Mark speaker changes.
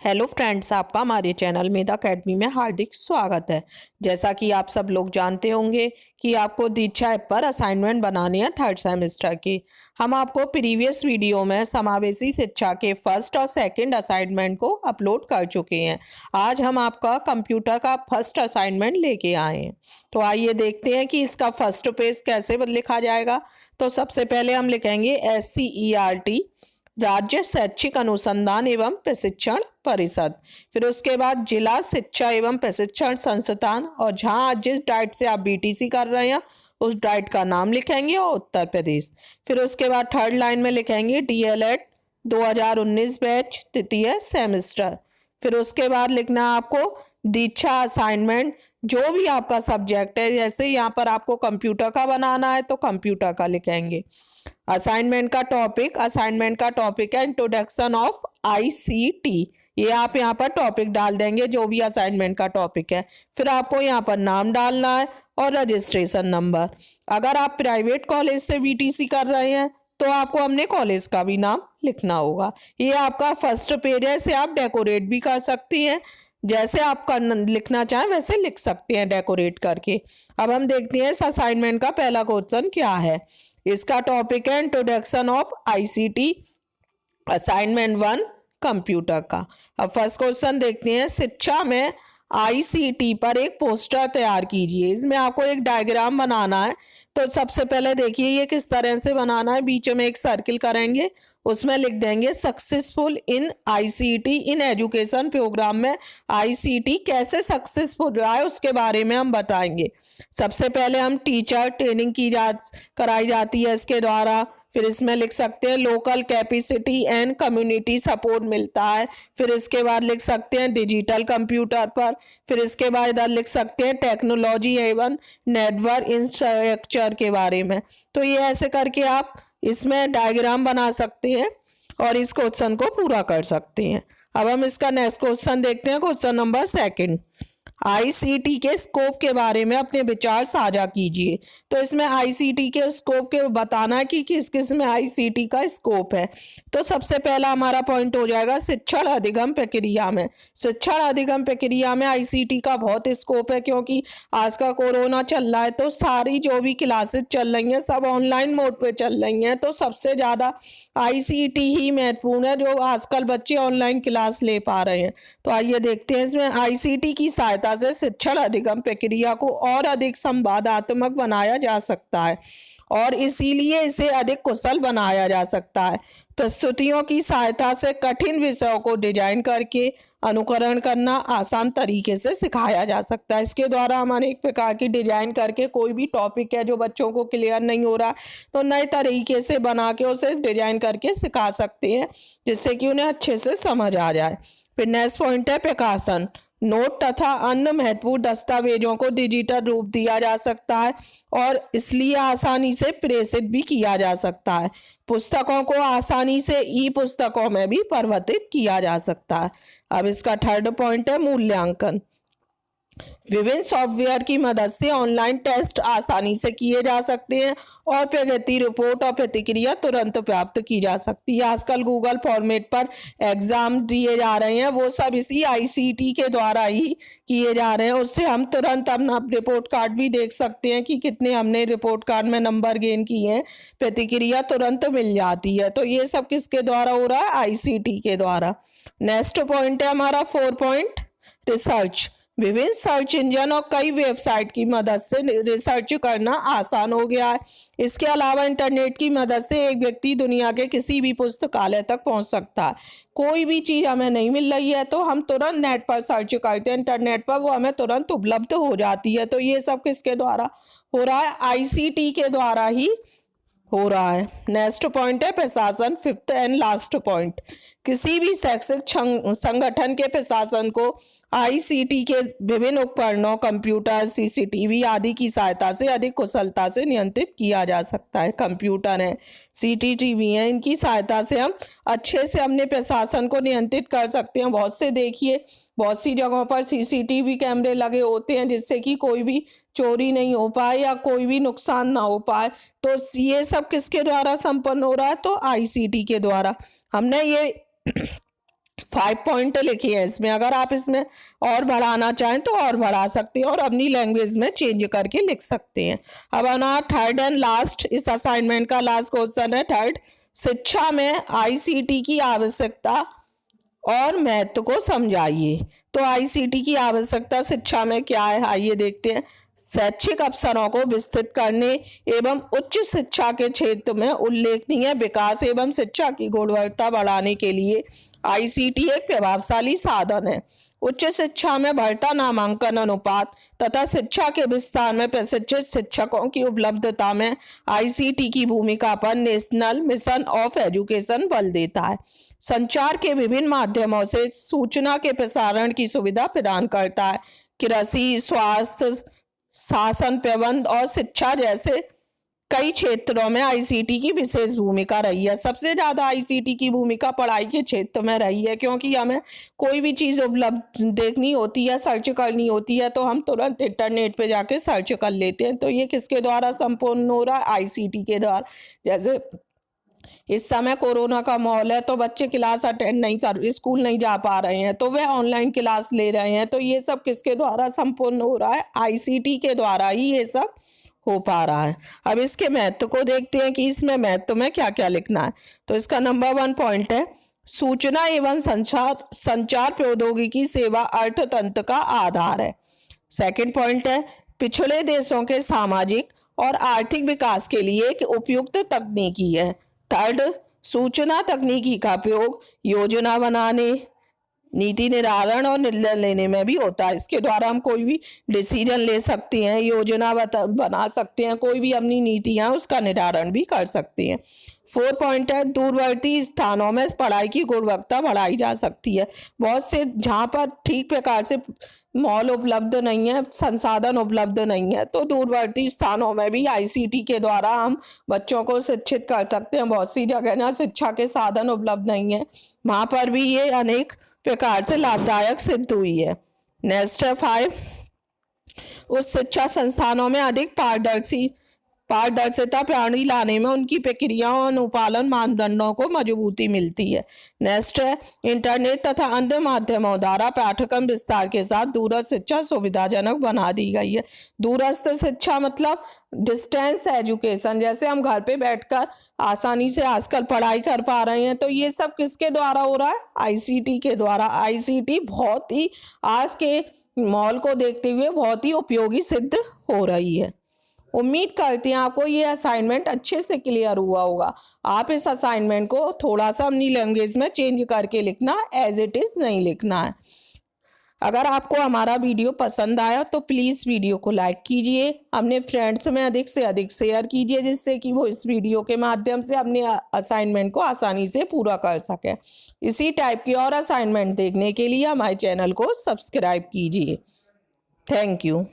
Speaker 1: Hello friends, आपका हमारे channel मेधा academy में हार्दिक स्वागत है। जैसा कि आप सब लोग जानते होंगे कि आपको दीक्षा ऐप पर असाइनमेंट बनाने हैं थर्ड सेमेस्टर की। हम आपको प्रीवियस वीडियो में समावेशी शिक्षा के फर्स्ट और सेकंड असाइनमेंट को अपलोड कर चुके हैं। आज हम आपका कंप्यूटर का फर्स्ट असाइनमेंट लेके आए हैं। तो आइए देखते हैं कि इसका फर्स्ट पेज कैसे लिखा जाएगा। तो सबसे पहले हम लिखेंगे SCERT, राज्य शैक्षिक अनुसंधान एवं प्रशिक्षण परिषद। फिर उसके बाद जिला शिक्षा एवं प्रशिक्षण संस्थान, और जहाँ जिस डाइट से आप BTC कर रहे हैं उस डाइट का नाम लिखेंगे और उत्तर प्रदेश। फिर उसके बाद थर्ड लाइन में लिखेंगे DLED 2019 बैच तृतीय सेमेस्टर। फिर उसके बाद लिखना है आपको दीक्षा असाइनमेंट, जो भी आपका सब्जेक्ट है। जैसे यहाँ पर आपको कंप्यूटर का बनाना है तो कंप्यूटर का लिखेंगे। असाइनमेंट का टॉपिक है इंट्रोडक्शन ऑफ ICT। ये आप यहाँ पर टॉपिक डाल देंगे जो भी असाइनमेंट का टॉपिक है। फिर आपको यहाँ पर नाम डालना है और रजिस्ट्रेशन नंबर। अगर आप प्राइवेट कॉलेज से BTC कर रहे हैं तो आपको अपने कॉलेज का भी नाम लिखना होगा। ये आपका फर्स्ट पेज है, इसे आप डेकोरेट भी कर सकती हैं। जैसे आप लिखना चाहें वैसे लिख सकते हैं डेकोरेट करके। अब हम देखते हैं इस असाइनमेंट का पहला क्वेश्चन क्या है। इसका टॉपिक है introduction of ICT, assignment 1 computer का। अब फर्स्ट क्वेश्चन देखते हैं। शिक्षा में ICT पर एक पोस्टर तैयार कीजिए। इसमें आपको एक डायग्राम बनाना है। तो सबसे पहले देखिए ये किस तरह से बनाना है। बीच में एक सर्किल करेंगे, उसमें लिख देंगे successful in ICT in education. Programme में ICT कैसे सक्सेसफुल रहा है उसके बारे में हम बताएंगे। सबसे पहले हम टीचर ट्रेनिंग कराई जाती है इसके द्वारा। फिर इसमें लिख सकते हैं local capacity and community support मिलता है। फिर इसके बाद लिख सकते हैं डिजिटल कंप्यूटर पर। फिर इसके बाद इधर लिख सकते हैं टेक्नोलॉजी एवं नेटवर्क इंफ्रास्ट्रक्चर के बारे में। तो ये ऐसे करके आप इसमें डायग्राम बना सकते हैं और इस क्वेश्चन को पूरा कर सकते हैं। अब हम इसका नेक्स्ट क्वेश्चन देखते हैं, क्वेश्चन नंबर 2। ICT के स्कोप के बारे में अपने विचार साझा कीजिए। तो इसमें ICT के स्कोप के बताना कि किस किस में ICT का स्कोप है। तो सबसे पहला हमारा पॉइंट हो जाएगा शिक्षण अधिगम प्रक्रिया में। शिक्षण अधिगम प्रक्रिया में ICT का बहुत स्कोप है, क्योंकि आज का कोरोना चल रहा है तो सारी जो भी क्लासेस चल रही हैं सब ऑनलाइन मोड पे चल रही हैं। तो सबसे ज़्यादा ICT ही महत्वपूर्ण है, जो आजकल बच्चे ऑनलाइन क्लास ले पा रहे हैं। तो आइए देखते हैं इसमें ICT की सहायता से शिक्षण अधिगम प्रक्रिया को और अधिक संवादात्मक बनाया जा सकता है और इसीलिए इसे अधिक कुशल बनाया जा सकता है। प्रस्तुतियों की सहायता से कठिन विषयों को डिजाइन करके अनुकरण करना आसान तरीके से सिखाया जा सकता है। इसके द्वारा हम अनेक प्रकार की डिजाइन करके कोई भी टॉपिक है जो बच्चों को क्लियर नहीं हो रहा तो नए तरीके से बना के उसे डिजाइन करके सिखा सकते हैं, जिससे कि उन्हें अच्छे से समझ आ जाए। फिर नेक्स्ट पॉइंट है प्रकाशन। नोट तथा अन्य महत्वपूर्ण दस्तावेजों को डिजिटल रूप दिया जा सकता है और इसलिए आसानी से प्रेषित भी किया जा सकता है। पुस्तकों को आसानी से E-पुस्तकों में भी परिवर्तित किया जा सकता है। अब इसका थर्ड पॉइंट है मूल्यांकन। विभिन्न सॉफ्टवेयर की मदद से ऑनलाइन टेस्ट आसानी से किए जा सकते हैं और प्रगति रिपोर्ट और प्रतिक्रिया तुरंत प्राप्त की जा सकती है। आजकल गूगल फॉर्मेट पर एग्जाम दिए जा रहे हैं, वो सब इसी ICT के द्वारा ही किए जा रहे हैं। उससे हम तुरंत अपना रिपोर्ट कार्ड भी देख सकते हैं कि कितने हमने रिपोर्ट कार्ड में नंबर गेन किए हैं, प्रतिक्रिया तुरंत मिल जाती है। तो ये सब किसके द्वारा हो रहा है? ICT के द्वारा। नेक्स्ट पॉइंट है हमारा 4 पॉइंट रिसर्च। विभिन्न सर्च इंजन और कई वेबसाइट की मदद से रिसर्च करना आसान हो गया है। इसके अलावा इंटरनेट की मदद से एक व्यक्ति दुनिया के किसी भी पुस्तकालय तक पहुंच सकता है। कोई भी चीज़ हमें नहीं मिल रही है तो हम तुरंत नेट पर सर्च करते हैं, इंटरनेट पर वो हमें तुरंत उपलब्ध हो जाती है। तो ये सब किसके द्वारा हो रहा है? ICT के द्वारा ही हो रहा है। नेक्स्ट पॉइंट है प्रशासन, 5th एंड लास्ट पॉइंट। किसी भी शैक्षिक संगठन के प्रशासन को ICT के विभिन्न उपकरणों कंप्यूटर, CCTV आदि की सहायता से अधिक कुशलता से नियंत्रित किया जा सकता है। कंप्यूटर है, CCTV है, इनकी सहायता से हम अच्छे से अपने प्रशासन को नियंत्रित कर सकते हैं। बहुत से देखिए बहुत सी जगहों पर CCTV कैमरे लगे होते हैं जिससे कि कोई भी चोरी नहीं हो पाए या कोई भी नुकसान ना हो पाए। तो ये सब किसके द्वारा संपन्न हो रहा है? तो ICT के द्वारा। हमने ये 5 पॉइंट लिखी है इसमें। अगर आप इसमें और बढ़ाना चाहें तो और बढ़ा सकते हैं और अपनी लैंग्वेज में चेंज करके लिख सकते हैं। अब हमारा थर्ड एंड लास्ट इस असाइनमेंट का लास्ट क्वेश्चन है थर्ड, शिक्षा में आईसीटी की आवश्यकता और महत्व को समझाइए। तो आईसीटी की आवश्यकता शिक्षा में क्या है, आइए देखते हैं। शैक्षिक अवसरों को विस्तृत करने एवं उच्च शिक्षा के क्षेत्र में उल्लेखनीय विकास एवं शिक्षा की गुणवत्ता बढ़ाने के लिए आईसीटी एक प्रभावशाली साधन है। उच्च शिक्षा में बढ़ता नामांकन अनुपात तथा शिक्षा के विस्तार में प्रशिक्षित शिक्षकों की उपलब्धता में आईसीटी की भूमिका पर नेशनल मिशन ऑफ एजुकेशन बल देता है। संचार के विभिन्न माध्यमों से सूचना के प्रसारण की सुविधा प्रदान करता है। कृषि, स्वास्थ्य, शासन प्रबंध और शिक्षा जैसे कई क्षेत्रों में आईसीटी की विशेष भूमिका रही है। सबसे ज्यादा आईसीटी की भूमिका पढ़ाई के क्षेत्र में रही है, क्योंकि हमें कोई भी चीज उपलब्ध देखनी होती है, सर्च करनी होती है, तो हम तुरंत इंटरनेट पे जाके सर्च कर लेते हैं। तो ये किसके द्वारा संपूर्ण हो रहा है, आईसीटी के द्वारा। जैसे इस समय कोरोना का माहौल है तो बच्चे क्लास अटेंड नहीं कर, स्कूल नहीं जा पा रहे हैं, तो वे ऑनलाइन क्लास ले रहे हैं। तो ये सब किसके द्वारा संपूर्ण हो रहा है, आईसीटी के द्वारा ही ये सब हो पा रहा है। अब इसके महत्व को देखते हैं कि इसमें महत्व में क्या क्या लिखना है। तो इसका नंबर 1 पॉइंट है, सूचना एवं संचार प्रौद्योगिकी सेवा अर्थतंत्र का आधार है। सेकंड पॉइंट है, पिछड़े देशों के सामाजिक और आर्थिक विकास के लिए एक उपयुक्त तकनीकी है। थर्ड, सूचना तकनीकी का उपयोग योजना बनाने, नीति निर्धारण और निर्णय लेने में भी होता है। इसके द्वारा हम कोई भी डिसीजन ले सकते हैं, योजना बना सकते हैं, कोई भी अपनी नीतियां उसका निर्धारण भी कर सकते हैं। 4 पॉइंट है, दूरवर्ती स्थानों में पढ़ाई की गुणवत्ता बढ़ाई जा सकती है। बहुत से जहाँ पर ठीक प्रकार से मॉल उपलब्ध नहीं है, संसाधन उपलब्ध नहीं है, तो दूरवर्ती स्थानों में भी आईसीटी के द्वारा हम बच्चों को शिक्षित कर सकते हैं। बहुत सी जगह ना शिक्षा के साधन उपलब्ध नहीं है, वहाँ पर भी ये अनेक प्रकार से लाभदायक सिद्ध हुई है। नेक्स्ट है 5, उस शिक्षा संस्थानों में अधिक पारदर्शिता प्रणाली लाने में उनकी प्रक्रियाओं और अनुपालन मानदंडों को मजबूती मिलती है। नेक्स्ट है, इंटरनेट तथा अन्य माध्यमों द्वारा पाठ्यक्रम विस्तार के साथ दूरस्थ शिक्षा सुविधाजनक बना दी गई है। दूरस्थ शिक्षा मतलब डिस्टेंस एजुकेशन, जैसे हम घर पे बैठकर आसानी से आजकल पढ़ाई कर पा रहे हैं, तो ये सब किसके द्वारा हो रहा है, आईसीटी के द्वारा। आईसीटी बहुत ही आज के माहौल को देखते हुए बहुत ही उपयोगी सिद्ध हो रही है। उम्मीद करते हैं आपको ये असाइनमेंट अच्छे से क्लियर हुआ होगा। आप इस असाइनमेंट को थोड़ा सा अपनी लैंग्वेज में चेंज करके लिखना, एज इट इज़ नहीं लिखना है। अगर आपको हमारा वीडियो पसंद आया तो प्लीज़ वीडियो को लाइक कीजिए, अपने फ्रेंड्स में अधिक से अधिक शेयर कीजिए, जिससे कि वो इस वीडियो के माध्यम से अपने असाइनमेंट को आसानी से पूरा कर सकें। इसी टाइप की और असाइनमेंट देखने के लिए हमारे चैनल को सब्सक्राइब कीजिए। Thank you.